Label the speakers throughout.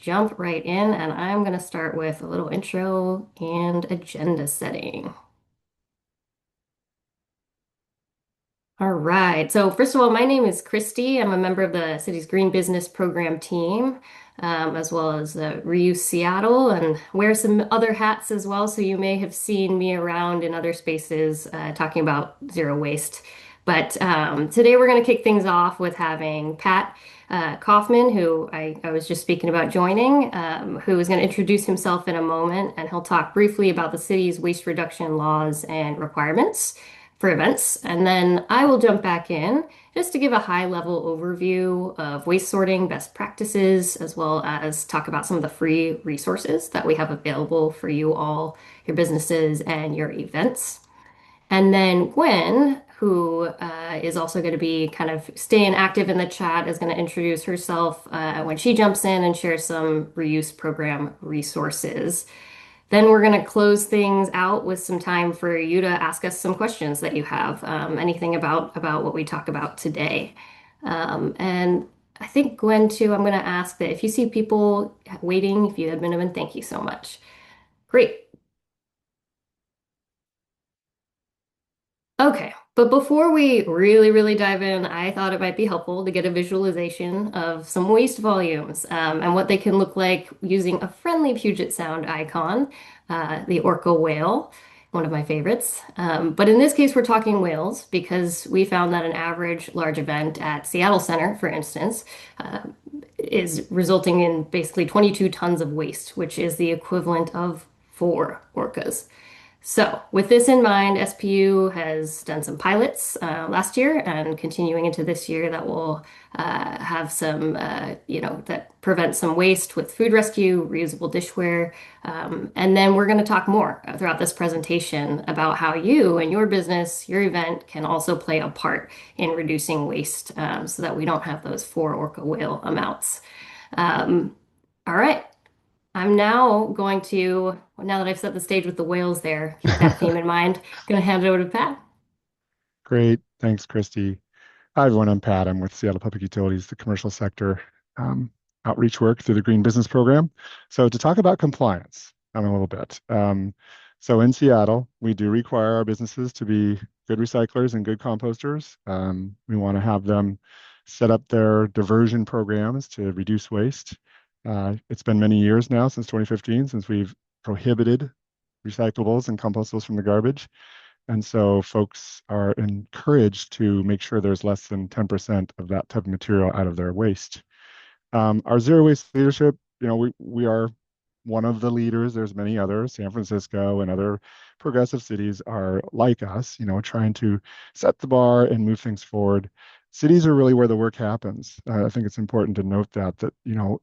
Speaker 1: jump right in, and I'm going to start with a little intro and agenda setting. All right. So first of all, my name is Christy. I'm a member of the city's Green Business Program team, as well as Reuse Seattle, and wear some other hats as well. So you may have seen me around in other spaces talking about zero waste. But today we're going to kick things off with having Pat Kaufman, who I was just speaking about joining, who is going to introduce himself in a moment, and he'll talk briefly about the city's waste reduction laws and requirements for events. And then I will jump back in just to give a high level overview of waste sorting best practices, as well as talk about some of the free resources that we have available for you all, your businesses, and your events. And then Gwen, who is also going to be kind of staying active in the chat, is going to introduce herself when she jumps in and share some reuse program resources. Then we're going to close things out with some time for you to ask us some questions that you have, anything about what we talk about today. And I think Gwen too, I'm going to ask that if you see people waiting, if you admin them, and thank you so much. Great. Okay, but before we really dive in, I thought it might be helpful to get a visualization of some waste volumes and what they can look like using a friendly Puget Sound icon, the orca whale, one of my favorites. But in this case, we're talking whales because we found that an average large event at Seattle Center, for instance, uh, is resulting in basically 22 tons of waste, which is the equivalent of four orcas. So, with this in mind, SPU has done some pilots last year and continuing into this year that will have some, that prevent some waste with food rescue, reusable dishware. And then we're going to talk more throughout this presentation about how you and your business, your event can also play a part in reducing waste so that we don't have those four orca whale amounts. All right. I'm now going to, now that I've set the stage with the whales there, keep that theme in mind. Going to hand it over to Pat.
Speaker 2: Great. Thanks, Christy. Hi, everyone. I'm Pat. I'm with Seattle Public Utilities, the commercial sector um, outreach work through the Green Business Program. So to talk about compliance a little bit. So in Seattle, we do require our businesses to be good recyclers and good composters. We want to have them set up their diversion programs to reduce waste. It's been many years now, since 2015, since we've prohibited recyclables and compostables from the garbage. And so folks are encouraged to make sure there's less than 10% of that type of material out of their waste. Our zero waste leadership, we are one of the leaders. There's many others. San Francisco and other progressive cities are like us, trying to set the bar and move things forward. Cities are really where the work happens. I think it's important to note that,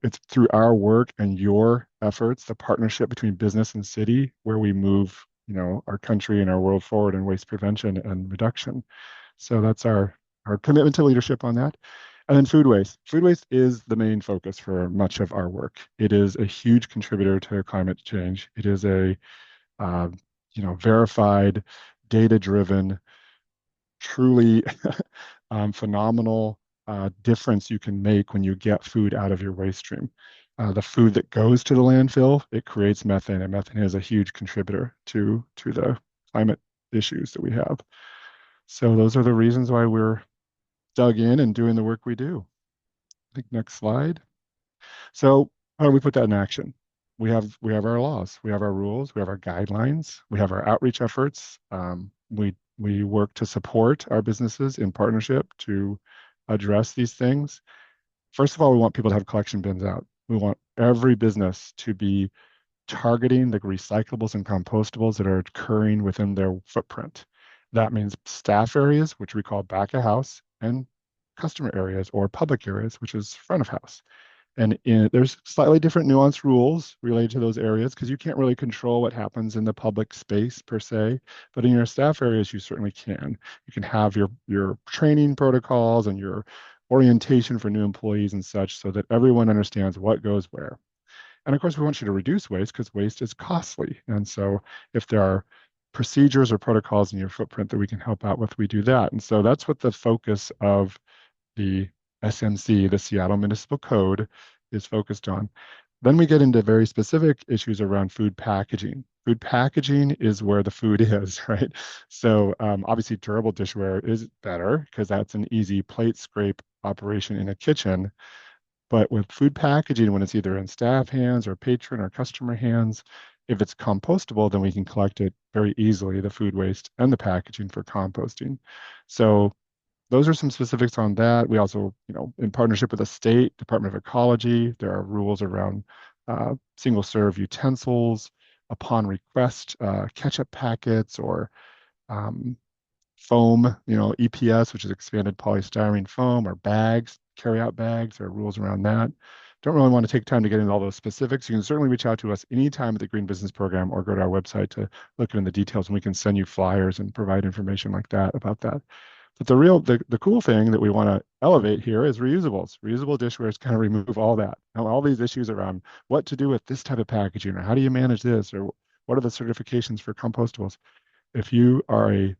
Speaker 2: it's through our work and your efforts, the partnership between business and city, where we move, our country and our world forward in waste prevention and reduction. So that's our commitment to leadership on that. And then food waste. Food waste is the main focus for much of our work. It is a huge contributor to climate change. It is a uh, verified, data-driven, truly phenomenal difference you can make when you get food out of your waste stream. The food that goes to the landfill, it creates methane, and methane is a huge contributor to the climate issues that we have. So those are the reasons why we're dug in and doing the work we do. I think next slide. So how do we put that in action? We have our laws, we have our rules, we have our guidelines, we have our outreach efforts. We work to support our businesses in partnership to address these things. First of all, we want people to have collection bins out. We want every business to be targeting the recyclables and compostables that are occurring within their footprint. That means staff areas, which we call back of house, and customer areas or public areas, which is front of house. And there's slightly different nuanced rules related to those areas because you can't really control what happens in the public space per se, but in your staff areas, you certainly can. You can have your training protocols and your orientation for new employees and such so that everyone understands what goes where. And of course, we want you to reduce waste because waste is costly. And so if there are procedures or protocols in your footprint that we can help out with, we do that. And so that's what the focus of the SMC, the Seattle Municipal Code, is focused on. Then we get into very specific issues around food packaging. Food packaging is where the food is, right? So obviously durable dishware is better because that's an easy plate scrape operation in a kitchen. But with food packaging, when it's either in staff hands or patron or customer hands, if it's compostable, then we can collect it very easily, the food waste and the packaging for composting. So those are some specifics on that. We also, in partnership with the state Department of Ecology, there are rules around single serve utensils, upon request, ketchup packets or um, foam, EPS, which is expanded polystyrene foam, or bags, carry-out bags. There are rules around that. Don't really want to take time to get into all those specifics. You can certainly reach out to us anytime at the Green Business Program or go to our website to look into the details, and we can send you flyers and provide information like that about that. But the cool thing that we want to elevate here is reusables. Reusable dishwares kind of remove all that. Now, all these issues around what to do with this type of packaging, or how do you manage this, or what are the certifications for compostables? If you are a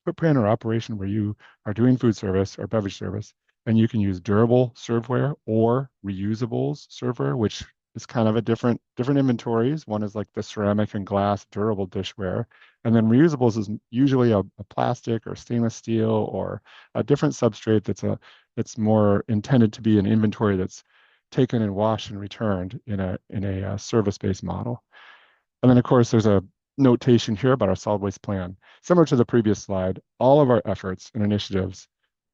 Speaker 2: footprint or operation where you are doing food service or beverage service, and you can use durable serveware or reusables serveware, which is kind of a different inventories. One is like the ceramic and glass durable dishware, and then reusables is usually a plastic or stainless steel or a different substrate that's more intended to be an inventory that's taken and washed and returned in a service-based model. And then, of course, there's a notation here about our solid waste plan. Similar to the previous slide, all of our efforts and initiatives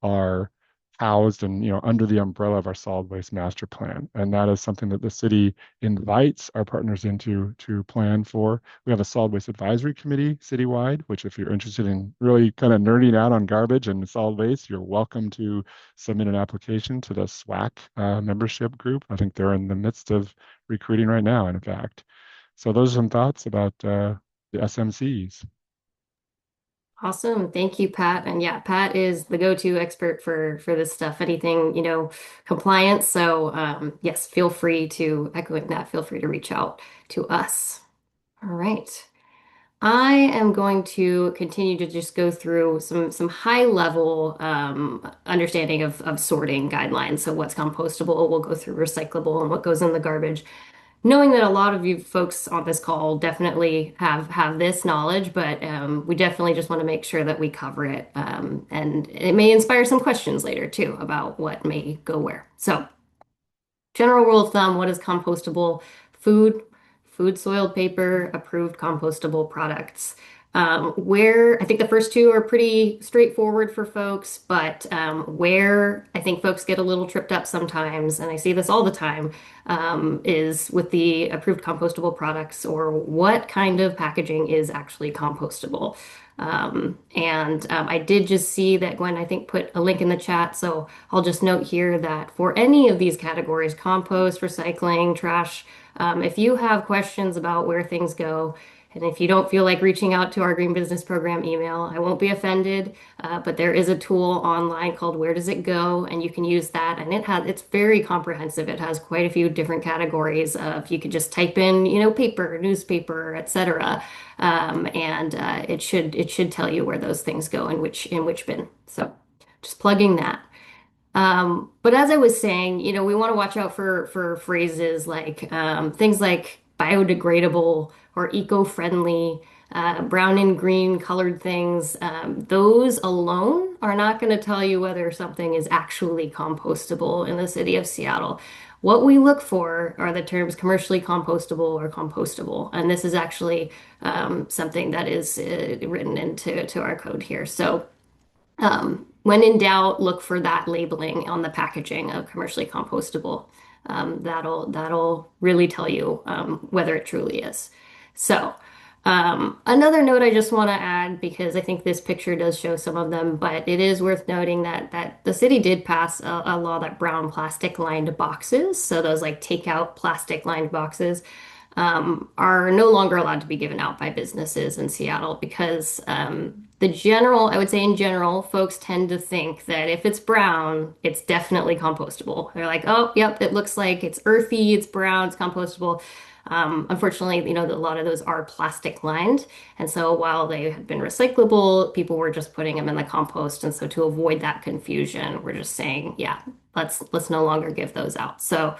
Speaker 2: are housed and under the umbrella of our solid waste master plan. And that is something that the city invites our partners into to plan for. We have a solid waste advisory committee citywide, which if you're interested in really kind of nerding out on garbage and solid waste, you're welcome to submit an application to the SWAC membership group. I think they're in the midst of recruiting right now, in fact. So those are some thoughts about the SMCs.
Speaker 1: Awesome. Thank you, Pat. And yeah, Pat is the go-to expert for this stuff, anything, compliance. So yes, feel free to echoing that, feel free to reach out to us. All right. I am going to continue to just go through some high level understanding of sorting guidelines. So what's compostable, we'll go through recyclable and what goes in the garbage. Knowing that a lot of you folks on this call definitely have this knowledge, but we definitely just want to make sure that we cover it, and it may inspire some questions later too about what may go where. So, general rule of thumb: what is compostable food? Food, soiled paper, approved compostable products. Where I think the first two are pretty straightforward for folks, but where I think folks get a little tripped up sometimes, and I see this all the time, is with the approved compostable products or what kind of packaging is actually compostable. And I did just see that Gwen, I think, put a link in the chat. So I'll just note here that for any of these categories, compost, recycling, trash, if you have questions about where things go, and if you don't feel like reaching out to our Green Business Program email, I won't be offended. But there is a tool online called Where Does It Go? And you can use that. And it's very comprehensive. It has quite a few different categories of you could just type in, paper, newspaper, etc. And it should tell you where those things go and which bin. So just plugging that. But as I was saying, we want to watch out for phrases like things like biodegradable or eco-friendly, brown and green colored things. Those alone are not going to tell you whether something is actually compostable in the city of Seattle. What we look for are the terms commercially compostable or compostable, and this is actually something that is written into our code here. So. When in doubt, look for that labeling on the packaging of commercially compostable. That'll really tell you whether it truly is. So, another note I just want to add because I think this picture does show some of them, but it is worth noting that the city did pass a law that brown plastic lined boxes, so those like takeout plastic lined boxes, are no longer allowed to be given out by businesses in Seattle because I would say in general, folks tend to think that if it's brown, it's definitely compostable. They're like, oh, yep, it looks like it's earthy, it's brown, it's compostable. Unfortunately, a lot of those are plastic lined. And so while they had been recyclable, people were just putting them in the compost. And so to avoid that confusion, we're just saying, yeah, let's no longer give those out. So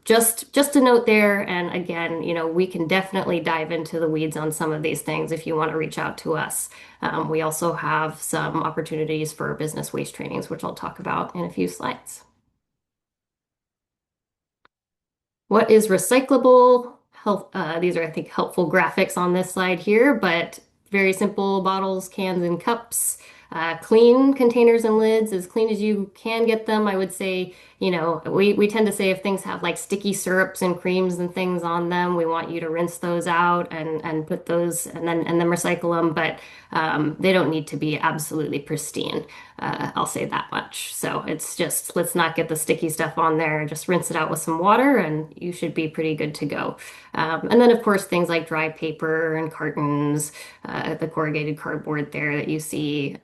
Speaker 1: Just a note there, and again, we can definitely dive into the weeds on some of these things if you want to reach out to us. We also have some opportunities for business waste trainings, which I'll talk about in a few slides. What is recyclable? These are, I think, helpful graphics on this slide here, but very simple bottles, cans, and cups. Clean containers and lids, as clean as you can get them. I would say, we tend to say if things have like sticky syrups and creams and things on them, we want you to rinse those out and put those and then recycle them, but they don't need to be absolutely pristine. I'll say that much. So it's just, let's not get the sticky stuff on there. Just rinse it out with some water and you should be pretty good to go. And then, of course, things like dry paper and cartons, the corrugated cardboard there that you see.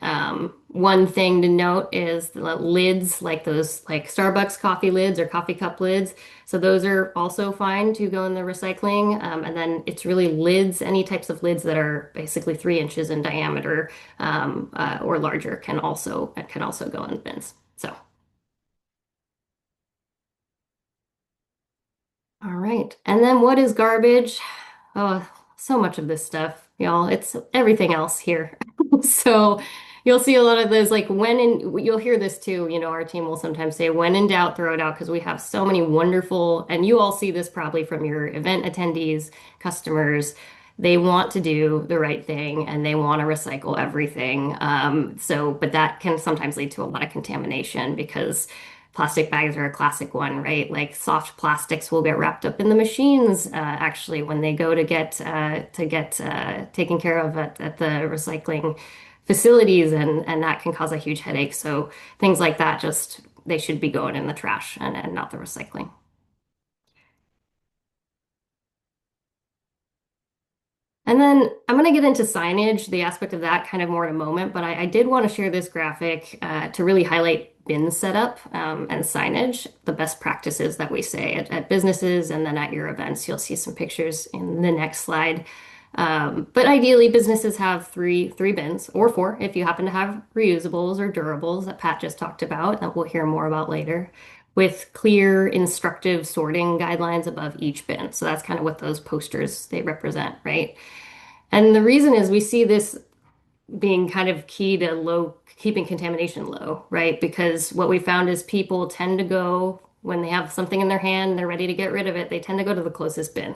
Speaker 1: One thing to note is the lids, like those like Starbucks coffee lids or coffee cup lids. So those are also fine to go in the recycling. And then it's really lids, any types of lids that are basically 3 inches in diameter or larger can also go in the bins. So, all right. And then what is garbage? Oh, so much of this stuff, y'all. It's everything else here. So you'll see a lot of those, like you'll hear this too. Our team will sometimes say, when in doubt, throw it out, because we have so many wonderful, and you all see this probably from your event attendees, customers. They want to do the right thing and they want to recycle everything. But that can sometimes lead to a lot of contamination because plastic bags are a classic one, right? Like soft plastics will get wrapped up in the machines, actually, when they go to get taken care of at the recycling facilities, and that can cause a huge headache. So things like that, just they should be going in the trash and not the recycling. And then I'm going to get into signage, the aspect of that kind of more in a moment, but I did want to share this graphic to really highlight bin setup and signage, the best practices that we say at businesses and then at your events. You'll see some pictures in the next slide. But ideally, businesses have three bins or four if you happen to have reusables or durables that Pat just talked about, that we'll hear more about later, with clear, instructive sorting guidelines above each bin. So that's kind of what those posters they represent, right? And the reason is we see this being kind of key to keeping contamination low, right? Because what we found is people tend to go when they have something in their hand, they're ready to get rid of it, they tend to go to the closest bin.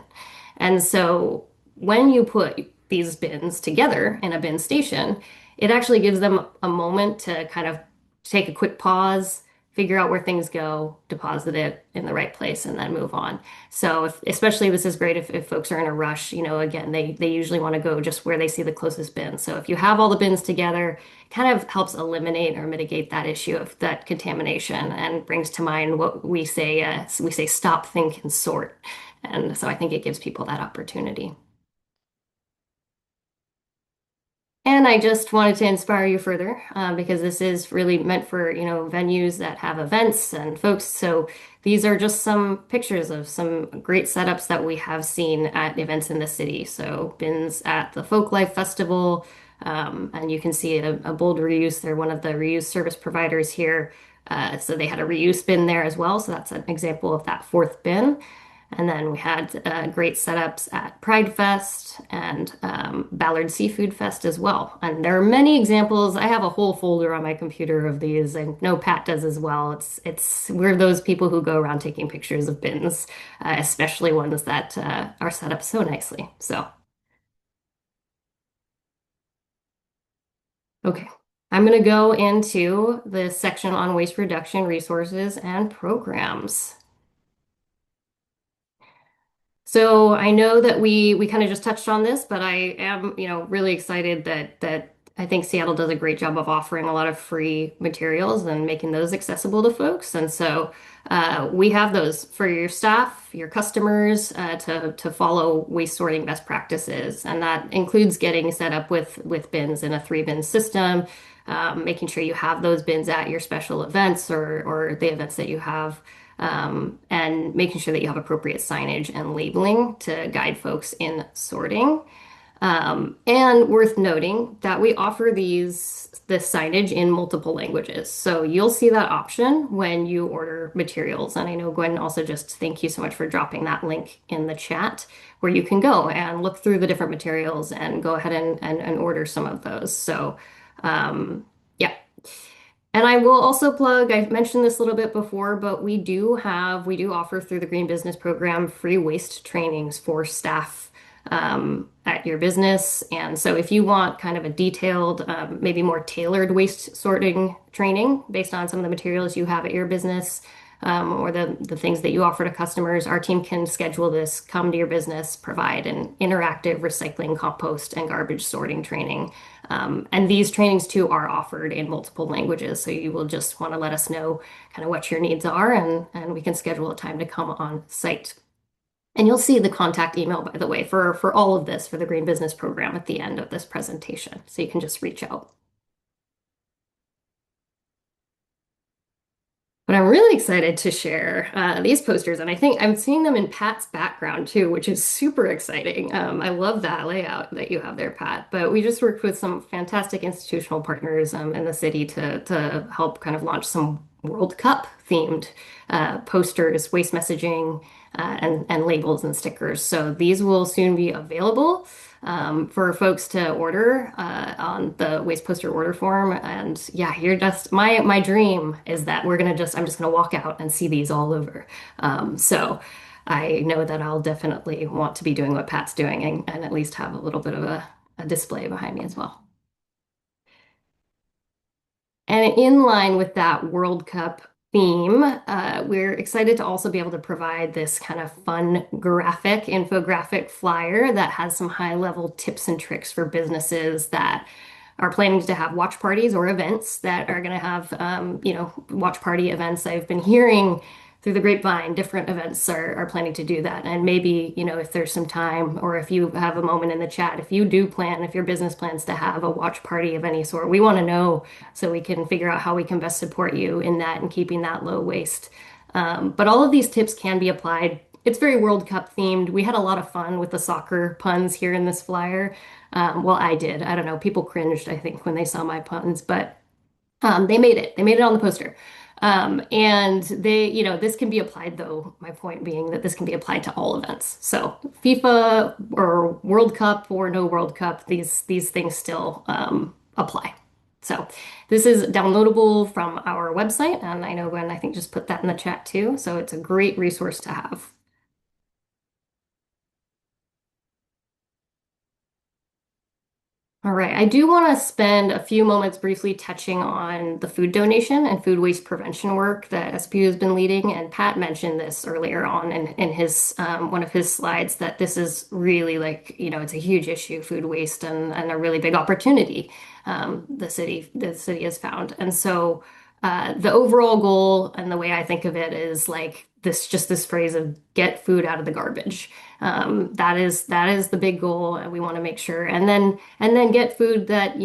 Speaker 1: And so when you put these bins together in a bin station, it actually gives them a moment to kind of take a quick pause, figure out where things go, deposit it in the right place, and then move on. So especially this is great if folks are in a rush, again, they usually want to go just where they see the closest bin. So if you have all the bins together, it kind of helps eliminate or mitigate that issue of that contamination and brings to mind what we say stop, think, and sort. And so I think it gives people that opportunity. And I just wanted to inspire you further because this is really meant for, venues that have events and folks. So these are just some pictures of some great setups that we have seen at events in the city. So bins at the Folklife Festival, and you can see a Bold Reuse. They're one of the reuse service providers here. So they had a reuse bin there as well. So that's an example of that fourth bin. And then we had great setups at Pride Fest and Ballard Seafood Fest as well. And there are many examples. I have a whole folder on my computer of these. I know Pat does as well. We're those people who go around taking pictures of bins, especially ones that are set up so nicely. So, okay. I'm going to go into the section on waste reduction resources and programs. So I know that we kind of just touched on this, but I am, really excited that I think Seattle does a great job of offering a lot of free materials and making those accessible to folks. And so we have those for your staff, your customers to follow waste sorting best practices, and that includes getting set up with bins in a 3 bin system, making sure you have those bins at your special events or the events that you have and making sure that you have appropriate signage and labeling to guide folks in sorting. And worth noting that we offer this signage in multiple languages. So you'll see that option when you order materials. And I know Gwen also just thank you so much for dropping that link in the chat where you can go and look through the different materials and go ahead and order some of those. So yeah. And I will also plug, I mentioned this a little bit before, but we do offer through the Green Business Program free waste trainings for staff at your business. And so if you want kind of a detailed, maybe more tailored waste sorting training based on some of the materials you have at your business, or the things that you offer to customers, our team can schedule this, come to your business, provide an interactive recycling, compost, and garbage sorting training. And these trainings too are offered in multiple languages. So you will just want to let us know kind of what your needs are, and we can schedule a time to come on site. And you'll see the contact email, by the way, for all of this for the Green Business Program at the end of this presentation. So you can just reach out. But I'm really excited to share these posters, and I think I'm seeing them in Pat's background too, which is super exciting. I love that layout that you have there, Pat. But we just worked with some fantastic institutional partners in the city to help kind of launch some World Cup themed posters, waste messaging, and labels and stickers. So these will soon be available for folks to order on the waste poster order form. And yeah, you're just my dream is that I'm just gonna walk out and see these all over. So I know that I'll definitely want to be doing what Pat's doing and at least have a little bit of a display behind me as well. And in line with that World Cup theme, we're excited to also be able to provide this kind of fun infographic flyer that has some high-level tips and tricks for businesses that are planning to have watch parties or events that are going to have, watch party events. I've been hearing through the grapevine, different events are planning to do that. And maybe, if there's some time or if you have a moment in the chat, if your business plans to have a watch party of any sort, we want to know so we can figure out how we can best support you in that and keeping that low waste. But all of these tips can be applied. It's very World Cup themed. We had a lot of fun with the soccer puns here in this flyer. Well, I did. I don't know. People cringed, I think, when they saw my puns, but they made it. They made it on the poster. And this can be applied though, my point being that this can be applied to all events. So FIFA or World Cup or no World Cup, these things still apply. So this is downloadable from our website, and I know Gwen, I think just put that in the chat too. So it's a great resource to have. All right, I do want to spend a few moments briefly touching on the food donation and food waste prevention work that SPU has been leading. And Pat mentioned this earlier on in his one of his slides that this is really it's a huge issue, food waste, and a really big opportunity the city has found. And so the overall goal and the way I think of it is like this phrase of get food out of the garbage. That is the big goal, and we want to make sure, and then get food that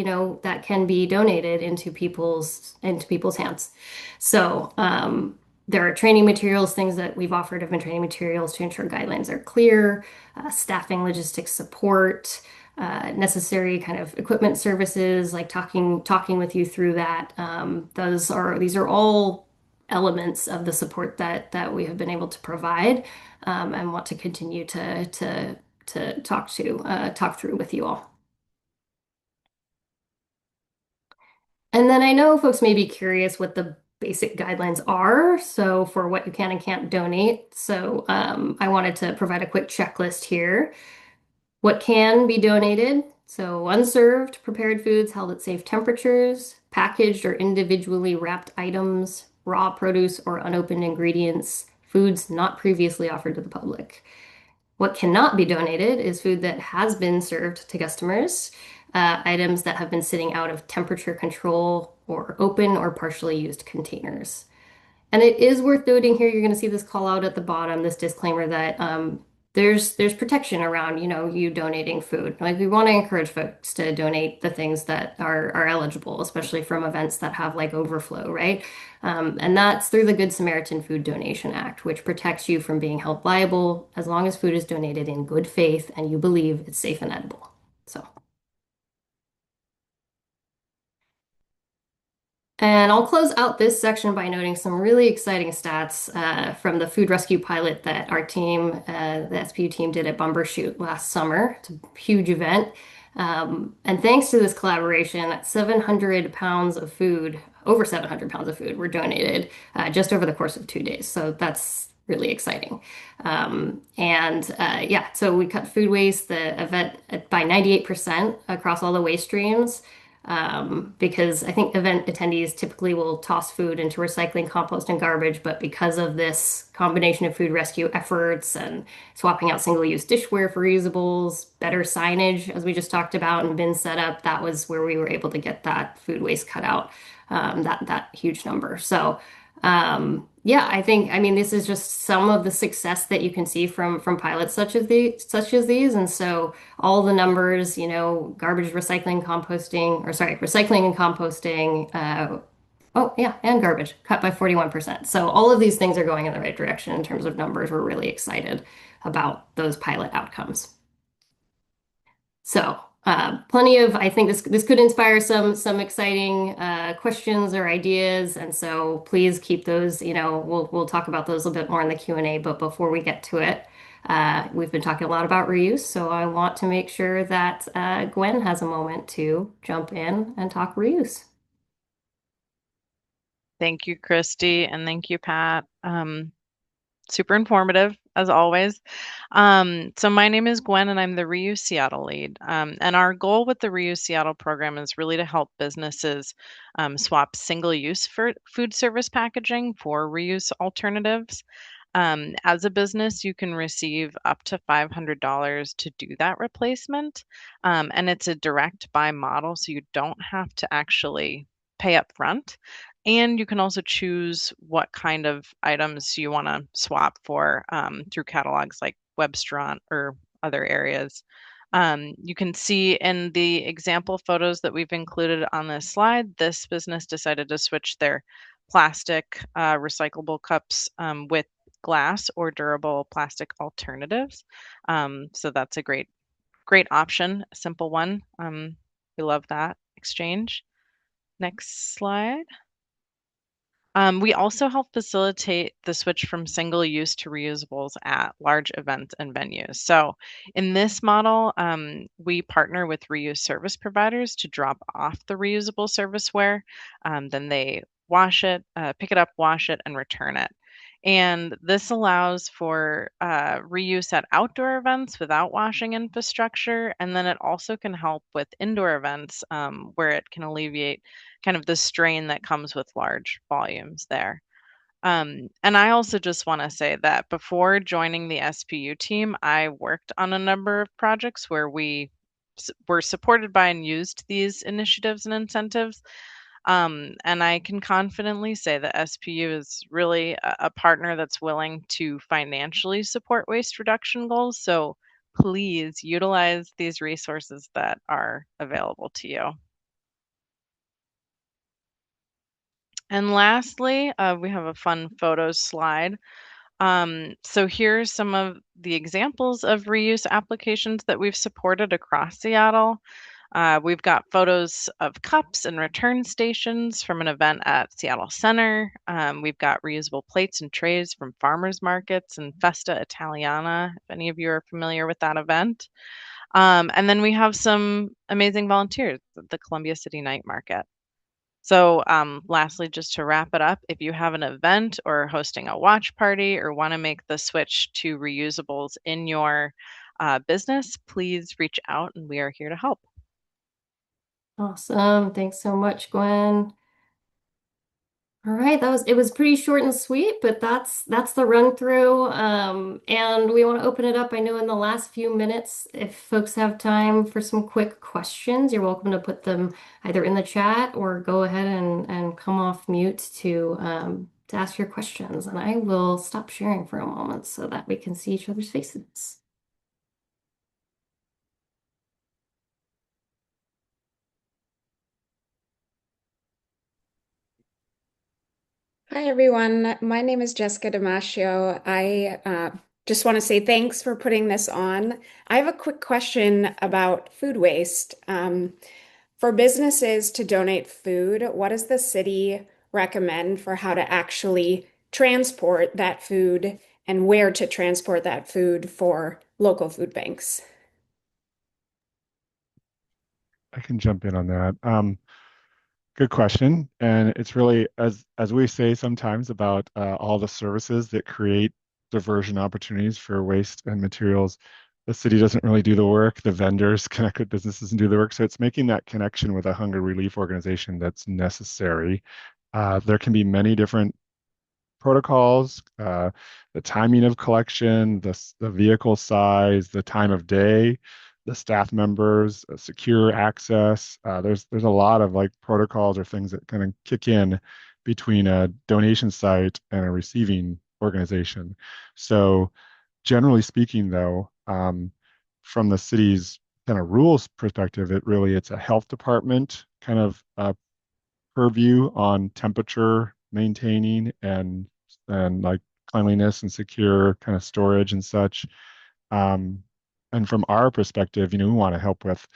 Speaker 1: that can be donated into people's hands. So there are training materials, things that we've offered have been training materials to ensure guidelines are clear, staffing, logistics support, necessary kind of equipment services, like talking with you through that. These are all elements of the support that we have been able to provide, and want to continue to talk through with you all. And then I know folks may be curious what the basic guidelines are, so for what you can and can't donate. So I wanted to provide a quick checklist here. What can be donated? So unserved prepared foods held at safe temperatures, packaged or individually wrapped items, raw produce or unopened ingredients, foods not previously offered to the public. What cannot be donated is food that has been served to customers, items that have been sitting out of temperature control or open or partially used containers. And it is worth noting here, you're going to see this call out at the bottom, this disclaimer that there's protection around, you donating food. Like we want to encourage folks to donate the things that are eligible, especially from events that have like overflow, right? And that's through the Good Samaritan Food Donation Act, which protects you from being held liable as long as food is donated in good faith and you believe it's safe and edible. So. And I'll close out this section by noting some really exciting stats from the food rescue pilot that our team, the SPU team, did at Bumbershoot last summer. It's a huge event. And thanks to this collaboration, 700 pounds of food, over 700 pounds of food, were donated just over the course of 2 days. So that's really exciting. Yeah, so we cut food waste, the event, by 98% across all the waste streams, because I think event attendees typically will toss food into recycling, compost, and garbage. But because of this combination of food rescue efforts and swapping out single-use dishware for reusables, better signage, as we just talked about, and bin setup, that was where we were able to get that food waste cut out, that huge number. So. Yeah, I mean, this is just some of the success that you can see from pilots such as these, and so all the numbers, garbage, recycling, composting, or sorry, recycling and composting. Oh, yeah, and garbage cut by 41%. So all of these things are going in the right direction in terms of numbers. We're really excited about those pilot outcomes. So, plenty of, I think this could inspire some exciting questions or ideas, and so please keep those. We'll talk about those a little bit more in the Q&A. But before we get to it, we've been talking a lot about reuse, so I want to make sure that Gwen has a moment to jump in and talk reuse.
Speaker 3: Thank you, Christy, and thank you, Pat. Super informative as always. So my name is Gwen and I'm the Reuse Seattle lead. And our goal with the Reuse Seattle program is really to help businesses swap single-use for food service packaging for reuse alternatives. As a business, you can receive up to $500 to do that replacement. And it's a direct buy model, so you don't have to actually pay up front. And you can also choose what kind of items you want to swap for through catalogs like Webstaurant or other areas. You can see in the example photos that we've included on this slide, this business decided to switch their plastic recyclable cups with glass or durable plastic alternatives. So that's a great option, a simple one. We love that exchange. Next slide. We also help facilitate the switch from single use to reusables at large events and venues. So, in this model, we partner with reuse service providers to drop off the reusable serviceware. Then they wash it, pick it up, wash it, and return it. And this allows for reuse at outdoor events without washing infrastructure. And then it also can help with indoor events where it can alleviate kind of the strain that comes with large volumes there. And I also just want to say that before joining the SPU team, I worked on a number of projects where we were supported by and used these initiatives and incentives. And I can confidently say that SPU is really a partner that's willing to financially support waste reduction goals. So please utilize these resources that are available to you. And lastly, we have a fun photos slide. So here's some of the examples of reuse applications that we've supported across Seattle. We've got photos of cups and return stations from an event at Seattle Center. We've got reusable plates and trays from farmers markets and Festa Italiana, if any of you are familiar with that event. And then we have some amazing volunteers at the Columbia City Night Market. So, lastly, just to wrap it up, if you have an event or hosting a watch party or want to make the switch to reusables in your business, please reach out and we are here to help.
Speaker 1: Awesome. Thanks so much, Gwen. All right, it was pretty short and sweet, but that's the run through. And we want to open it up. I know in the last few minutes, if folks have time for some quick questions, you're welcome to put them either in the chat or go ahead and come off mute to ask your questions. And I will stop sharing for a moment so that we can see each other's faces.
Speaker 4: Hi, everyone. My name is Jessica Damasio. I Just want to say thanks for putting this on. I have a quick question about food waste. For businesses to donate food, what does the city recommend for how to actually transport that food and where to transport that food for local food banks?
Speaker 2: I can jump in on that. Good question. And it's really, as we say sometimes about all the services that create diversion opportunities for waste and materials, the city doesn't really do the work. The vendors connect with businesses and do the work. So it's making that connection with a hunger relief organization that's necessary. There can be many different protocols, the timing of collection, the vehicle size, the time of day, the staff members, secure access. There's a lot of like protocols or things that kind of kick in between a donation site and a receiving organization. So generally speaking, though, from the city's kind of rules perspective, it's a health department kind of purview on temperature maintaining and like cleanliness and secure kind of storage and such. Um, and from our perspective, we want to help with,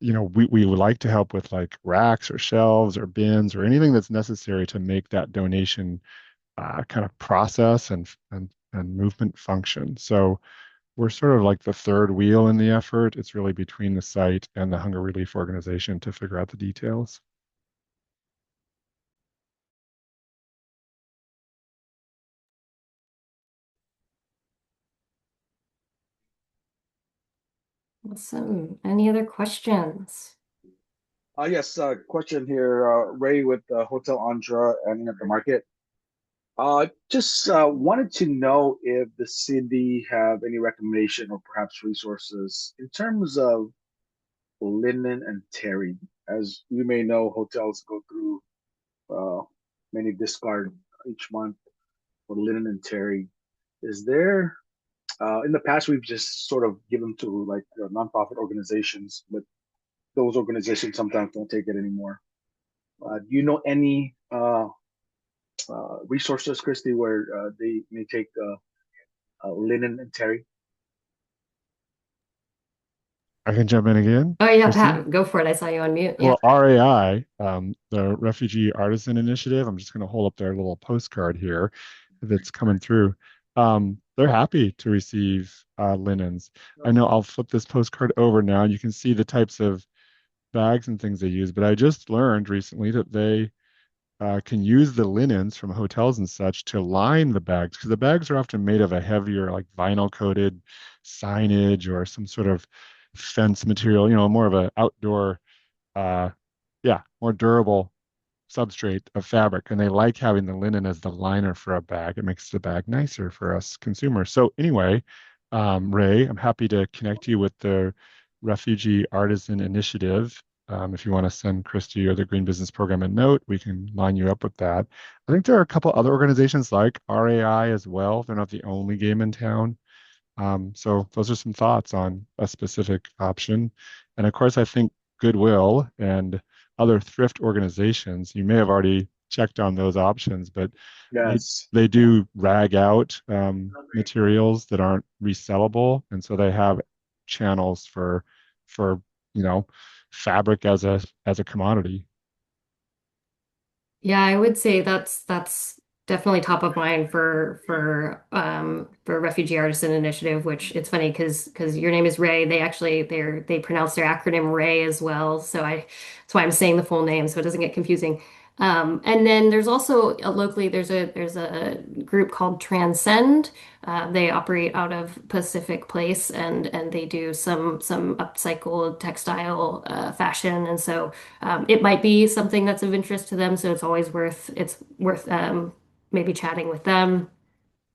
Speaker 2: we would like to help with like racks or shelves or bins or anything that's necessary to make that donation kind of process and movement function. So we're sort of like the third wheel in the effort. It's really between the site and the hunger relief organization to figure out the details.
Speaker 1: Awesome. Any other questions?
Speaker 5: Yes, question here, Ray with Hotel Andra and at the market. Just wanted to know if the city have any recommendation or perhaps resources in terms of linen and terry. As you may know, hotels go through uh, many discard each month for linen and terry. Is there, in the past, we've just sort of given to like nonprofit organizations, but those organizations sometimes don't take it anymore. Do you know any resources, Christy, where they may take linen and terry?
Speaker 2: I can jump in again,
Speaker 1: Oh yeah,
Speaker 2: Christy.
Speaker 1: Pat, go for it. I saw you on mute. Yeah.
Speaker 2: Well, RAI, the Refugee Artisan Initiative, I'm just going to hold up their little postcard here that's coming through. They're happy to receive linens. I know I'll flip this postcard over now. You can see the types of bags and things they use, but I just learned recently that they can use the linens from hotels and such to line the bags because the bags are often made of a heavier, like vinyl coated signage or some sort of fence material, more of an outdoor uh, yeah, more durable substrate of fabric. And they like having the linen as the liner for a bag. It makes the bag nicer for us consumers. So anyway, Ray, I'm happy to connect you with the Refugee Artisan Initiative. If you want to send Christy or the Green Business Program a note, we can line you up with that. I think there are a couple other organizations like RAI as well. They're not the only game in town. So those are some thoughts on a specific option. And of course, I think Goodwill and other thrift organizations, you may have already checked on those options, but they,
Speaker 5: Yes.
Speaker 2: they do rag out materials that aren't resellable. And so they have channels for, you know, fabric as a commodity.
Speaker 1: Yeah, I would say that's definitely top of mind for Refugee Artisan Initiative, which it's funny because your name is Ray. They pronounce their acronym Ray as well. That's why I'm saying the full name so it doesn't get confusing. And then there's also locally there's a group called Transcend. They operate out of Pacific Place and they do some upcycled textile fashion and so. It might be something that's of interest to them, so it's worth maybe chatting with them.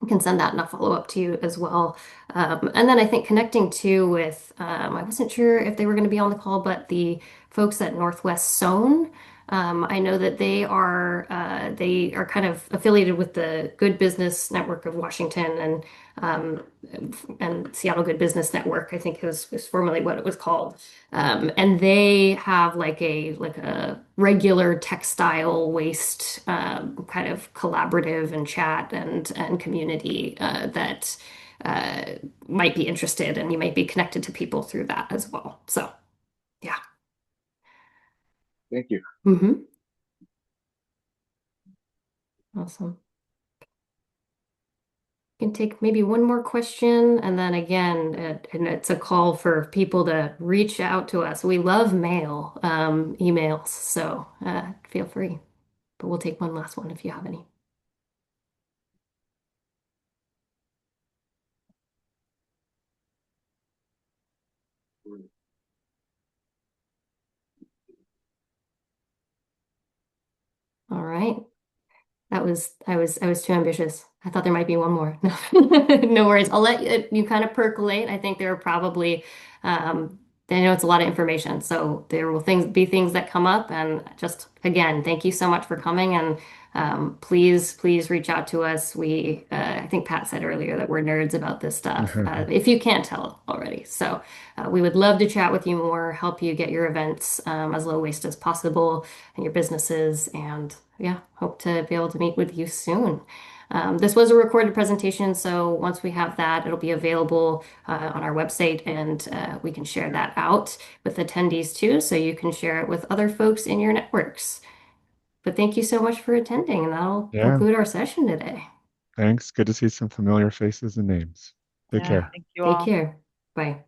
Speaker 1: I can send that and I'll follow up to you as well. And then I think connecting too with I wasn't sure if they were going to be on the call, but the folks at Northwest Sewn. I know that they are kind of affiliated with the Good Business Network of Washington, and and Seattle Good Business Network, I think was formerly what it was called. And they have like a regular textile waste kind of collaborative and chat and community that uh, might be interested, and you might be connected to people through that as well. So yeah.
Speaker 5: Thank you.
Speaker 1: Hmm. Awesome. Can take maybe one more question, and then again, and it's a call for people to reach out to us. We love mail, emails, so feel free. But we'll take one last one if you have any. All right. I was too ambitious. I thought there might be one more. No, no worries. I'll let you kind of percolate. I think there are probably, I know it's a lot of information, so there will be things that come up. And just again, thank you so much for coming. And please reach out to us. I think Pat said earlier that we're nerds about this stuff. If you can't tell already, so we would love to chat with you more, help you get your events as low waste as possible and your businesses. And yeah, hope to be able to meet with you soon. This was a recorded presentation, so once we have that, it'll be available on our website, and we can share that out with attendees too, so you can share it with other folks in your networks. But thank you so much for attending, and that'll
Speaker 2: Yeah,
Speaker 1: conclude our session today.
Speaker 2: thanks. Good to see some familiar faces and names. Take
Speaker 3: Yeah,
Speaker 2: care.
Speaker 3: thank you
Speaker 1: Take
Speaker 3: all.
Speaker 1: care. Bye.